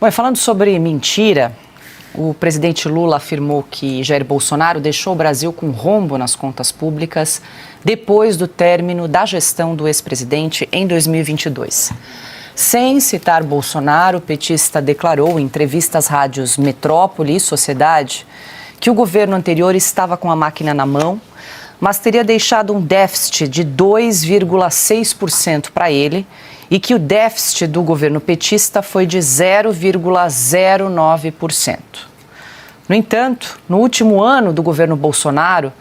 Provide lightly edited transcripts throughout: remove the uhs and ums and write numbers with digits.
Bom, e falando sobre mentira, o presidente Lula afirmou que Jair Bolsonaro deixou o Brasil com rombo nas contas públicas depois do término da gestão do ex-presidente em 2022. Sem citar Bolsonaro, o petista declarou em entrevista às rádios Metrópole e Sociedade que o governo anterior estava com a máquina na mão, mas teria deixado um déficit de 2,6% para ele e que o déficit do governo petista foi de 0,09%. No entanto, no último ano do governo Bolsonaro,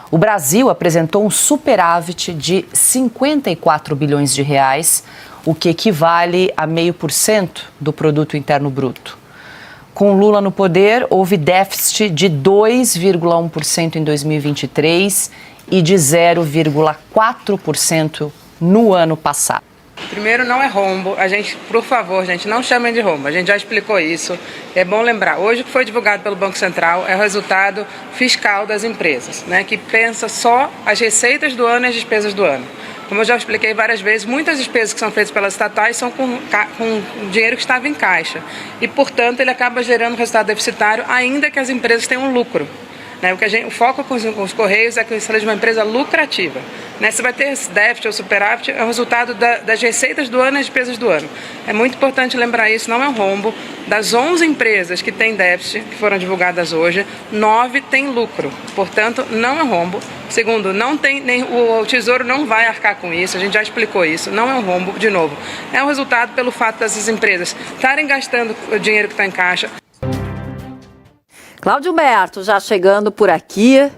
o Brasil apresentou um superávit de 54 bilhões de reais, o que equivale a 0,5% do produto interno bruto. Com Lula no poder, houve déficit de 2,1% em 2023 e de 0,4% no ano passado. Primeiro, não é rombo. Por favor, gente, não chamem de rombo. A gente já explicou isso. É bom lembrar. Hoje, o que foi divulgado pelo Banco Central é o resultado fiscal das empresas, né, que pensa só as receitas do ano e as despesas do ano. Como eu já expliquei várias vezes, muitas despesas que são feitas pelas estatais são com dinheiro que estava em caixa. E, portanto, ele acaba gerando um resultado deficitário, ainda que as empresas tenham lucro. Né, o foco com os Correios é que seja uma empresa lucrativa. Né, se vai ter déficit ou superávit, é o resultado das receitas do ano e das despesas do ano. É muito importante lembrar isso, não é um rombo. Das 11 empresas que têm déficit, que foram divulgadas hoje, 9 têm lucro. Portanto, não é um rombo. Segundo, o Tesouro não vai arcar com isso, a gente já explicou isso, não é um rombo, de novo. É um resultado pelo fato dessas empresas estarem gastando o dinheiro que está em caixa. Cláudio Humberto já chegando por aqui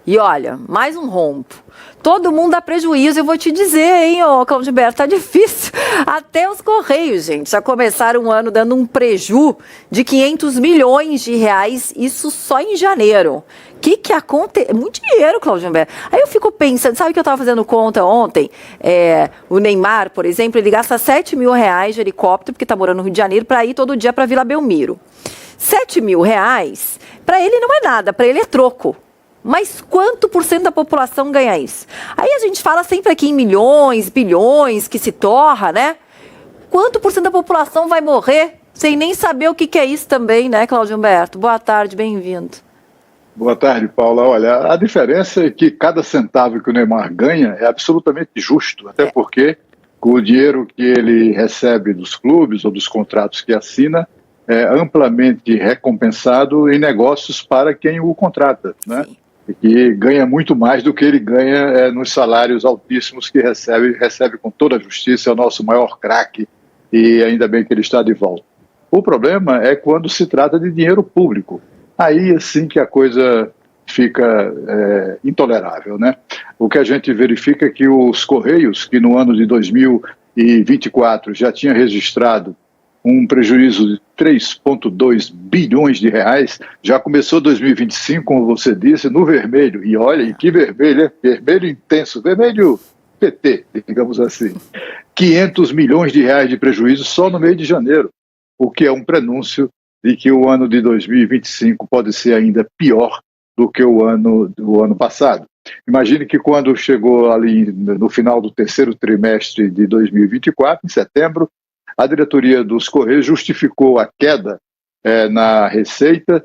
e olha, mais um rombo. Todo mundo dá prejuízo, eu vou te dizer, hein, ô Cláudio Humberto, tá difícil. Até os Correios, gente, já começaram o ano dando um preju de 500 milhões de reais, isso só em janeiro. O que aconteceu? Muito dinheiro, Cláudio Humberto. Aí eu fico pensando, sabe que eu estava fazendo conta ontem? O Neymar, por exemplo, ele gasta 7 mil reais de helicóptero, porque está morando no Rio de Janeiro, para ir todo dia para Vila Belmiro. 7 mil reais, para ele não é nada, para ele é troco. Mas quanto por cento da população ganha isso? Aí a gente fala sempre aqui em milhões, bilhões, que se torra, né? Quanto por cento da população vai morrer sem nem saber o que é isso também, né, Cláudio Humberto? Boa tarde, bem-vindo. Boa tarde, Paula. Olha, a diferença é que cada centavo que o Neymar ganha é absolutamente justo, até porque com o dinheiro que ele recebe dos clubes ou dos contratos que assina, é amplamente recompensado em negócios para quem o contrata, né? Sim. E que ganha muito mais do que ele ganha nos salários altíssimos que recebe com toda a justiça, é o nosso maior craque, e ainda bem que ele está de volta. O problema é quando se trata de dinheiro público. Aí, assim, que a coisa fica intolerável, né? O que a gente verifica é que os Correios, que no ano de 2024 já tinha registrado um prejuízo de 3,2 bilhões de reais, já começou 2025, como você disse, no vermelho. E olha, que vermelho, hein? Vermelho intenso, vermelho PT, digamos assim. 500 milhões de reais de prejuízo só no mês de janeiro, o que é um prenúncio de que o ano de 2025 pode ser ainda pior do que o ano passado. Imagine que quando chegou ali no final do terceiro trimestre de 2024, em setembro, a diretoria dos Correios justificou a queda na receita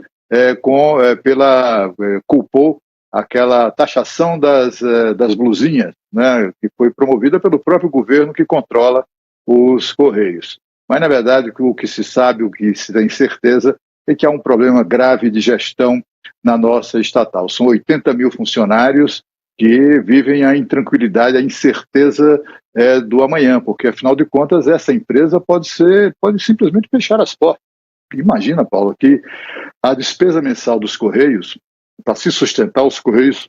culpou aquela taxação das blusinhas, né, que foi promovida pelo próprio governo que controla os Correios. Mas, na verdade, o que se sabe, o que se tem certeza, é que há um problema grave de gestão na nossa estatal. São 80 mil funcionários que vivem a intranquilidade, a incerteza do amanhã, porque, afinal de contas, essa empresa pode simplesmente fechar as portas. Imagina, Paulo, que a despesa mensal dos Correios, para se sustentar, os Correios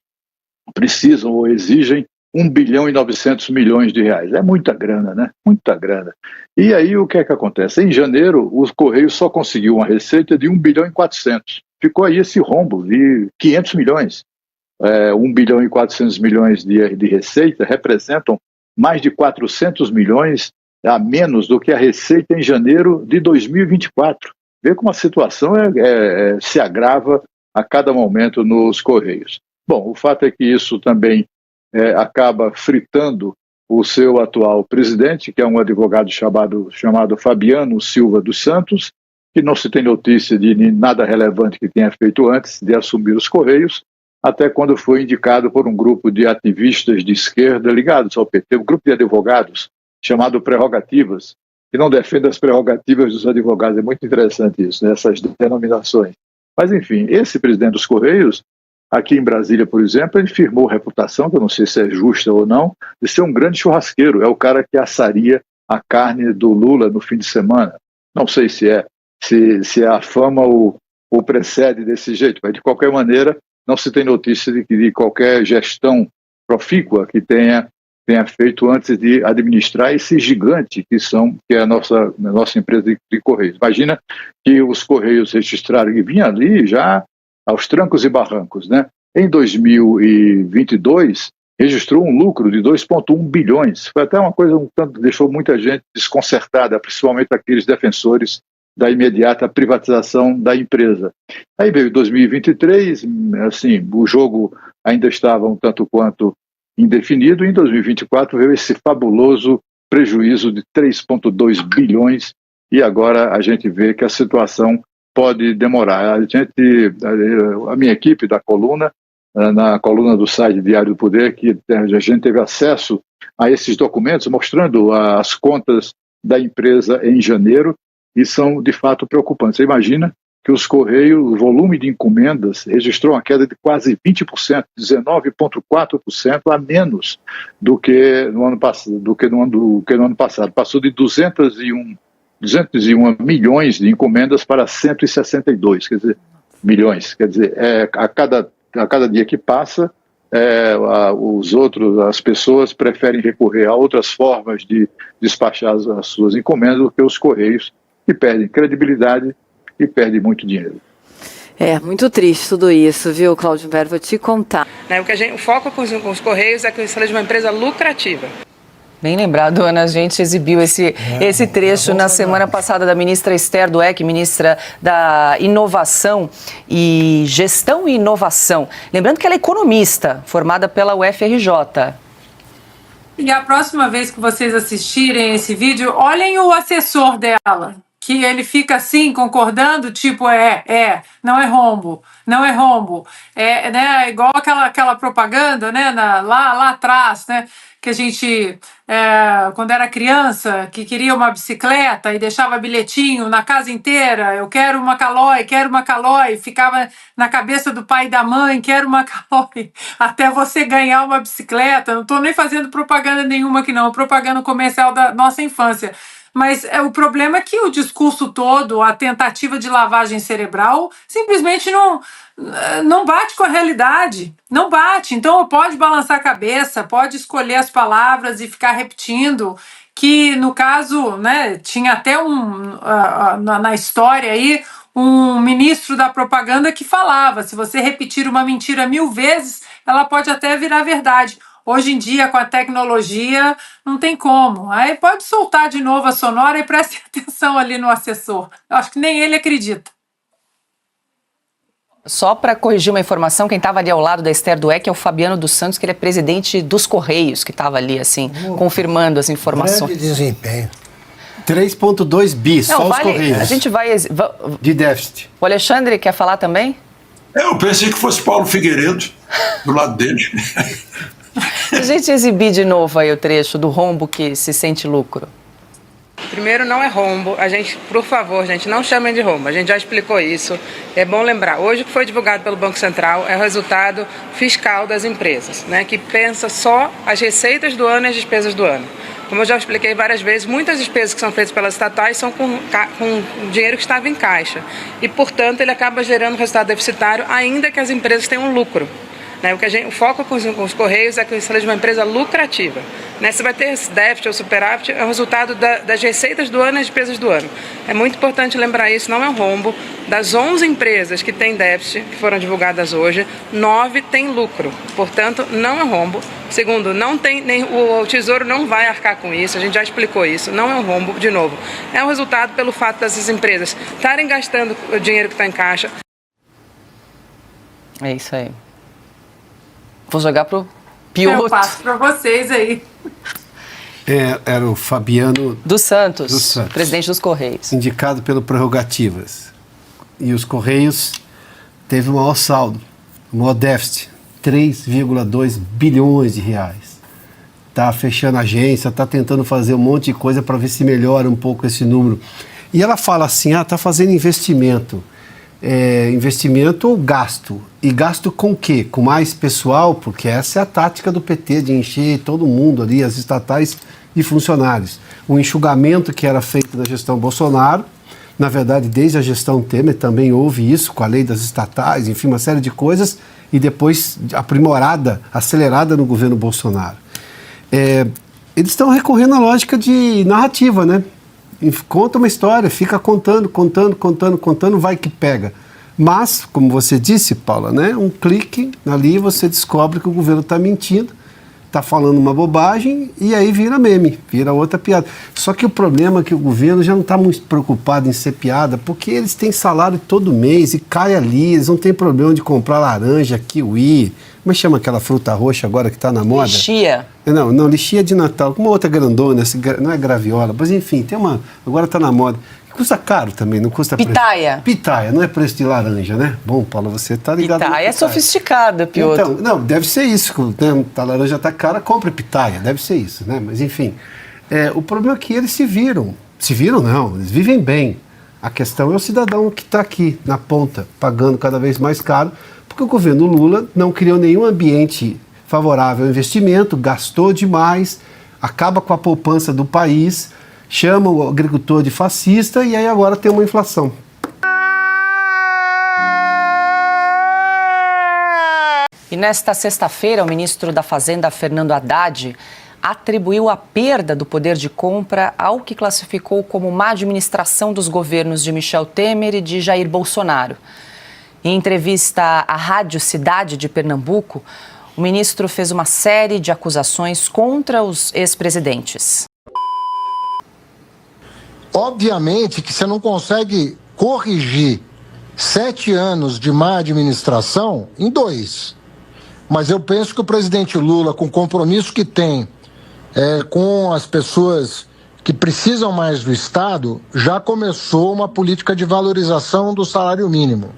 precisam ou exigem 1 bilhão e 900 milhões de reais. É muita grana, né? Muita grana. E aí o que é que acontece? Em janeiro, os Correios só conseguiu uma receita de 1 bilhão e 400. Ficou aí esse rombo de 500 milhões. 1 bilhão e 400 milhões de receita representam mais de 400 milhões a menos do que a receita em janeiro de 2024. Vê como a situação se agrava a cada momento nos Correios. Bom, o fato é que isso também acaba fritando o seu atual presidente, que é um advogado chamado Fabiano Silva dos Santos, que não se tem notícia de nada relevante que tenha feito antes de assumir os Correios, até quando foi indicado por um grupo de ativistas de esquerda ligados ao PT, um grupo de advogados chamado Prerrogativas, que não defende as prerrogativas dos advogados. É muito interessante isso, né, essas denominações. Mas, enfim, esse presidente dos Correios, aqui em Brasília, por exemplo, ele firmou reputação, que eu não sei se é justa ou não, de ser um grande churrasqueiro. É o cara que assaria a carne do Lula no fim de semana. Não sei se a fama o precede desse jeito, mas de qualquer maneira não se tem notícia de qualquer gestão profícua que tenha feito antes de administrar esse gigante que é a nossa empresa de Correios. Imagina que os Correios registraram e vinha ali já aos trancos e barrancos, né? Em 2022 registrou um lucro de 2,1 bilhões. Foi até uma coisa deixou muita gente desconcertada, principalmente aqueles defensores da imediata privatização da empresa. Aí veio 2023, assim, o jogo ainda estava um tanto quanto indefinido, e em 2024 veio esse fabuloso prejuízo de 3,2 bilhões, e agora a gente vê que a situação pode demorar. A minha equipe da coluna, na coluna do site Diário do Poder, que a gente teve acesso a esses documentos mostrando as contas da empresa em janeiro, e são de fato preocupantes. Você imagina que os Correios, o volume de encomendas registrou uma queda de quase 20%, 19,4% a menos do que no ano passado. Passou de 201 milhões de encomendas para 162, quer dizer, milhões. Quer dizer, a cada dia que passa, as pessoas preferem recorrer a outras formas de despachar as suas encomendas do que os Correios, que perdem credibilidade e perdem muito dinheiro. É muito triste tudo isso, viu, Cláudio Humberto? Vou te contar. O foco com os Correios é que seja uma empresa lucrativa. Bem lembrado, Ana, a gente exibiu esse trecho na semana passada da ministra Esther Dweck, ministra da Inovação e Gestão e Inovação. Lembrando que ela é economista, formada pela UFRJ. E a próxima vez que vocês assistirem esse vídeo, olhem o assessor dela, que ele fica assim, concordando, tipo, não é rombo, não é rombo. Né, igual aquela propaganda, né, lá atrás, né, que a gente, quando era criança, que queria uma bicicleta e deixava bilhetinho na casa inteira, eu quero uma Calói, ficava na cabeça do pai e da mãe, quero uma Calói, até você ganhar uma bicicleta. Não estou nem fazendo propaganda nenhuma aqui não, propaganda comercial da nossa infância. Mas o problema é que o discurso todo, a tentativa de lavagem cerebral, simplesmente não bate com a realidade. Não bate. Então, pode balançar a cabeça, pode escolher as palavras e ficar repetindo, que no caso, né, tinha até na história aí, um ministro da propaganda que falava, se você repetir uma mentira 1000 vezes, ela pode até virar verdade. Hoje em dia, com a tecnologia, não tem como. Aí pode soltar de novo a sonora e preste atenção ali no assessor. Eu acho que nem ele acredita. Só para corrigir uma informação, quem estava ali ao lado da Esther Dweck é o Fabiano dos Santos, que ele é presidente dos Correios, que estava ali, assim, confirmando as informações. Grande desempenho. 3,2 bi, só os Correios. A gente vai... De déficit. O Alexandre quer falar também? Eu pensei que fosse Paulo Figueiredo, do lado dele. A gente exibir de novo aí o trecho do rombo que se sente lucro. Primeiro, não é rombo. Por favor, gente, não chamem de rombo. A gente já explicou isso. É bom lembrar. Hoje, o que foi divulgado pelo Banco Central é o resultado fiscal das empresas, né, que pensa só as receitas do ano e as despesas do ano. Como eu já expliquei várias vezes, muitas despesas que são feitas pelas estatais são com dinheiro que estava em caixa. E, portanto, ele acaba gerando resultado deficitário, ainda que as empresas tenham lucro. Né, o foco com os Correios é que seja uma empresa lucrativa. Né, se vai ter déficit ou superávit, é o resultado das receitas do ano e das despesas do ano. É muito importante lembrar isso, não é um rombo. Das 11 empresas que têm déficit, que foram divulgadas hoje, 9 têm lucro. Portanto, não é um rombo. Segundo, o Tesouro não vai arcar com isso, a gente já explicou isso, não é um rombo, de novo. É um resultado pelo fato dessas empresas estarem gastando o dinheiro que está em caixa. É isso aí. Vou jogar pro Piotr. Eu passo para vocês aí. Era o Fabiano Dos Santos, presidente dos Correios. Indicado pelo Prerrogativas. E os Correios teve o maior saldo, o maior déficit, 3,2 bilhões de reais. Está fechando a agência, está tentando fazer um monte de coisa para ver se melhora um pouco esse número. E ela fala assim, está fazendo investimento. Investimento ou gasto? E gasto com o quê? Com mais pessoal? Porque essa é a tática do PT, de encher todo mundo ali, as estatais de funcionários. O enxugamento que era feito na gestão Bolsonaro, na verdade, desde a gestão Temer também houve isso, com a lei das estatais, enfim, uma série de coisas, e depois aprimorada, acelerada no governo Bolsonaro. Eles estão recorrendo à lógica de narrativa, né? Conta uma história, fica contando, vai que pega. Mas, como você disse, Paula, né? Um clique ali você descobre que o governo está mentindo, está falando uma bobagem e aí vira meme, vira outra piada. Só que o problema é que o governo já não está muito preocupado em ser piada, porque eles têm salário todo mês e cai ali, eles não têm problema de comprar laranja, kiwi, como chama aquela fruta roxa agora que está na moda? Lixia. Não, lixia de Natal, com uma outra grandona, não é graviola, mas enfim, tem uma, agora está na moda. Custa caro também, não custa... Pitaia. Pitaia, não é preço de laranja, né? Bom, Paula, você tá ligado... Pitaia é sofisticada, Piotr. Então, não, deve ser isso, né? A laranja tá cara, compra pitaia, deve ser isso, né? Mas enfim, o problema é que eles se viram não, eles vivem bem. A questão é o cidadão que está aqui na ponta, pagando cada vez mais caro, porque o governo Lula não criou nenhum ambiente favorável ao investimento, gastou demais, acaba com a poupança do país, chama o agricultor de fascista e aí agora tem uma inflação. E nesta sexta-feira, o ministro da Fazenda, Fernando Haddad, atribuiu a perda do poder de compra ao que classificou como má administração dos governos de Michel Temer e de Jair Bolsonaro. Em entrevista à Rádio Cidade de Pernambuco, o ministro fez uma série de acusações contra os ex-presidentes. Obviamente que você não consegue corrigir 7 anos de má administração em 2. Mas eu penso que o presidente Lula, com o compromisso que tem com as pessoas que precisam mais do Estado, já começou uma política de valorização do salário mínimo.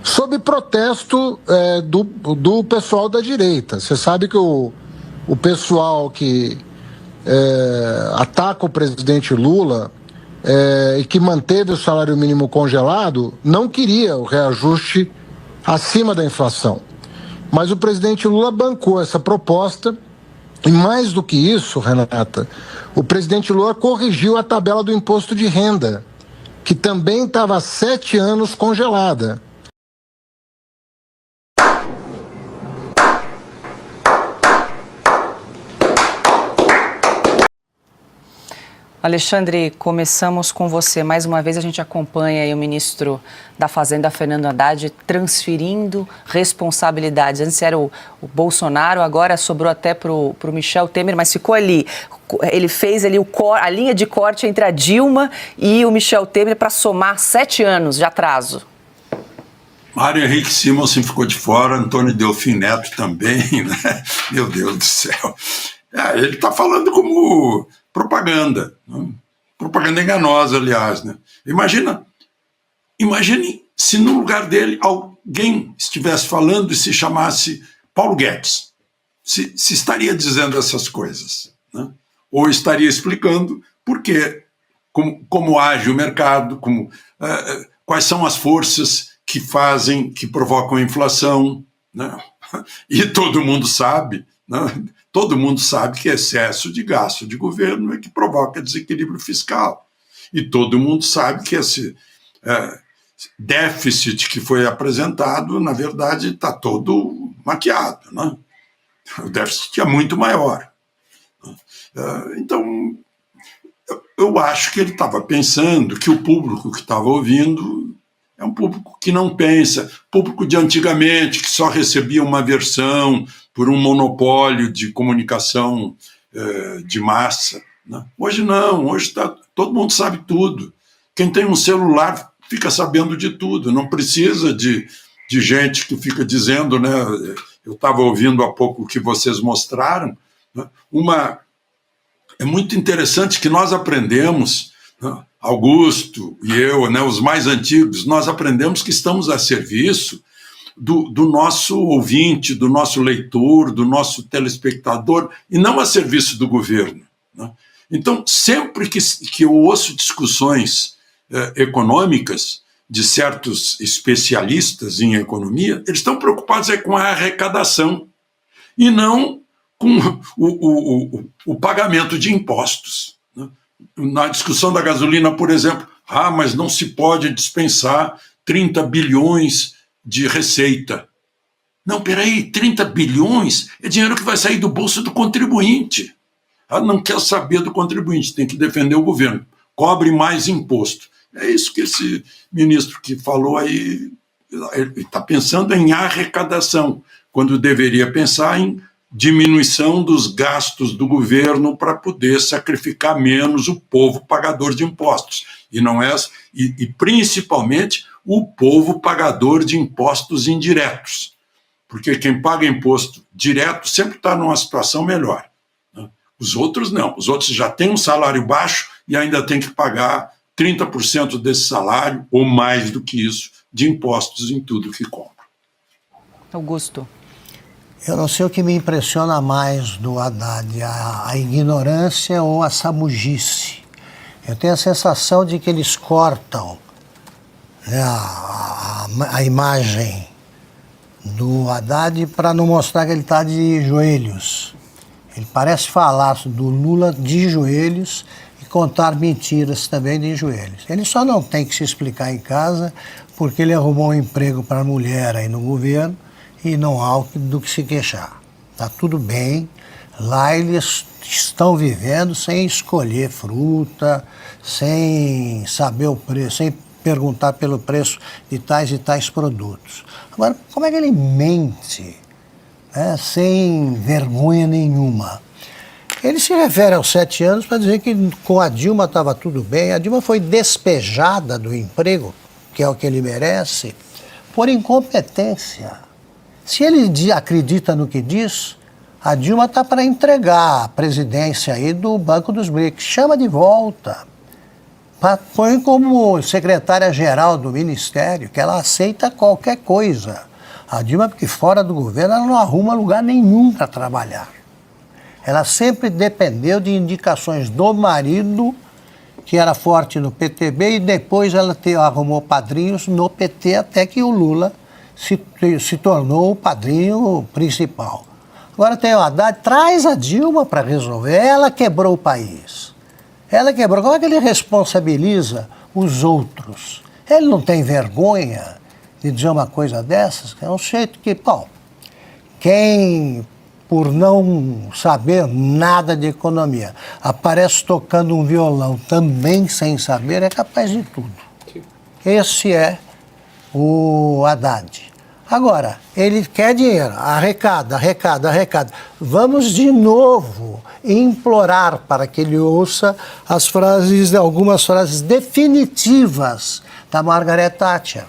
Sob protesto do pessoal da direita. Você sabe que o pessoal que ataca o presidente Lula e que manteve o salário mínimo congelado, não queria o reajuste acima da inflação. Mas o presidente Lula bancou essa proposta e, mais do que isso, Renata, o presidente Lula corrigiu a tabela do imposto de renda, que também estava há 7 anos congelada. Alexandre, começamos com você. Mais uma vez a gente acompanha aí o ministro da Fazenda, Fernando Haddad, transferindo responsabilidades. Antes era o Bolsonaro, agora sobrou até para o Michel Temer, mas ficou ali. Ele fez ali a linha de corte entre a Dilma e o Michel Temer para somar 7 anos de atraso. Mário Henrique Simonsen ficou de fora, Antônio Delfim Neto também, né? Meu Deus do céu. Ele está falando como propaganda, né? Propaganda enganosa, aliás, né? Imagine se no lugar dele alguém estivesse falando e se chamasse Paulo Guedes, se estaria dizendo essas coisas, né? Ou estaria explicando por quê, como age o mercado, quais são as forças que provocam a inflação, né? E todo mundo sabe, né? Todo mundo sabe que excesso de gasto de governo é que provoca desequilíbrio fiscal. E todo mundo sabe que esse déficit que foi apresentado, na verdade, está todo maquiado, né? O déficit é muito maior. Então, eu acho que ele estava pensando que o público que estava ouvindo é um público que não pensa, público de antigamente, que só recebia uma versão por um monopólio de comunicação de massa, né? Hoje não, hoje todo mundo sabe tudo. Quem tem um celular fica sabendo de tudo, não precisa de gente que fica dizendo, né? Eu estava ouvindo há pouco o que vocês mostraram, né? é muito interessante que nós aprendemos, né, Augusto e eu, né, os mais antigos, nós aprendemos que estamos a serviço do nosso ouvinte, do nosso leitor, do nosso telespectador, e não a serviço do governo, né? Então, sempre que eu ouço discussões econômicas de certos especialistas em economia, eles estão preocupados com a arrecadação e não com o pagamento de impostos, né? Na discussão da gasolina, por exemplo, mas não se pode dispensar 30 bilhões de receita. Não, peraí, 30 bilhões é dinheiro que vai sair do bolso do contribuinte. Não quer saber do contribuinte, tem que defender o governo. Cobre mais imposto. É isso que esse ministro que falou aí, ele está pensando em arrecadação, quando deveria pensar em diminuição dos gastos do governo para poder sacrificar menos o povo pagador de impostos. E principalmente o povo pagador de impostos indiretos. Porque quem paga imposto direto sempre está numa situação melhor, né? Os outros não. Os outros já têm um salário baixo e ainda têm que pagar 30% desse salário, ou mais do que isso, de impostos em tudo que compram. Augusto. Eu não sei o que me impressiona mais do Haddad, a ignorância ou a sabugice. Eu tenho a sensação de que eles cortam, né, a imagem do Haddad para não mostrar que ele está de joelhos. Ele parece falar do Lula de joelhos e contar mentiras também de joelhos. Ele só não tem que se explicar em casa porque ele arrumou um emprego para a mulher aí no governo e não há do que se queixar. Está tudo bem. Lá eles estão vivendo sem escolher fruta, sem saber o preço, sem perguntar pelo preço de tais e tais produtos. Agora, como é que ele mente, né, sem vergonha nenhuma? Ele se refere aos 7 anos para dizer que com a Dilma estava tudo bem. A Dilma foi despejada do emprego, que é o que ele merece, por incompetência. Se ele acredita no que diz, a Dilma está para entregar a presidência aí do Banco dos BRICS. Chama de volta. Põe como secretária-geral do Ministério, que ela aceita qualquer coisa. A Dilma, porque fora do governo, ela não arruma lugar nenhum para trabalhar. Ela sempre dependeu de indicações do marido, que era forte no PTB, e depois ela arrumou padrinhos no PT, até que o Lula se tornou o padrinho principal. Agora tem o Haddad, traz a Dilma para resolver. Ela quebrou o país. Ela quebrou. Como é que ele responsabiliza os outros? Ele não tem vergonha de dizer uma coisa dessas? É um jeito que, bom, quem, por não saber nada de economia, aparece tocando um violão também sem saber, é capaz de tudo. Esse é o Haddad. Agora, ele quer dinheiro, arrecada. Vamos de novo implorar para que ele ouça algumas frases definitivas da Margaret Thatcher.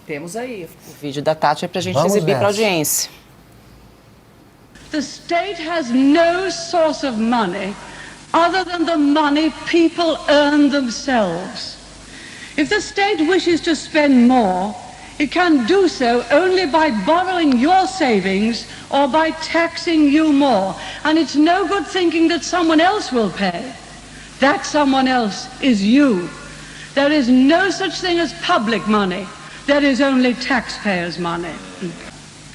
Temos aí o vídeo da Thatcher para a gente exibir para a audiência. The state has no source of money other than the money people earn themselves. If the state wishes to spend more, it can do so only by borrowing your savings or by taxing you more. And it's no good thinking that someone else will pay. That someone else is you. There is no such thing as public money. There is only taxpayers' money.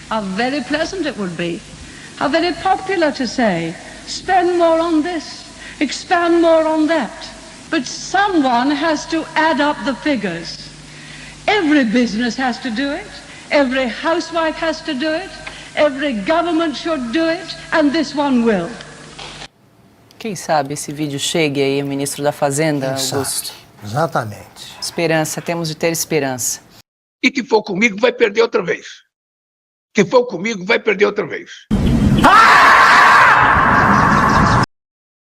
How very pleasant it would be. How very popular to say, spend more on this, expand more on that. But someone has to add up the figures. Every business has to do it, every housewife has to do it, every government should do it, and this one will. Quem sabe esse vídeo chegue aí, o ministro da Fazenda, Augusto. Exatamente. Esperança, temos de ter esperança. E que for comigo vai perder outra vez. Que for comigo vai perder outra vez.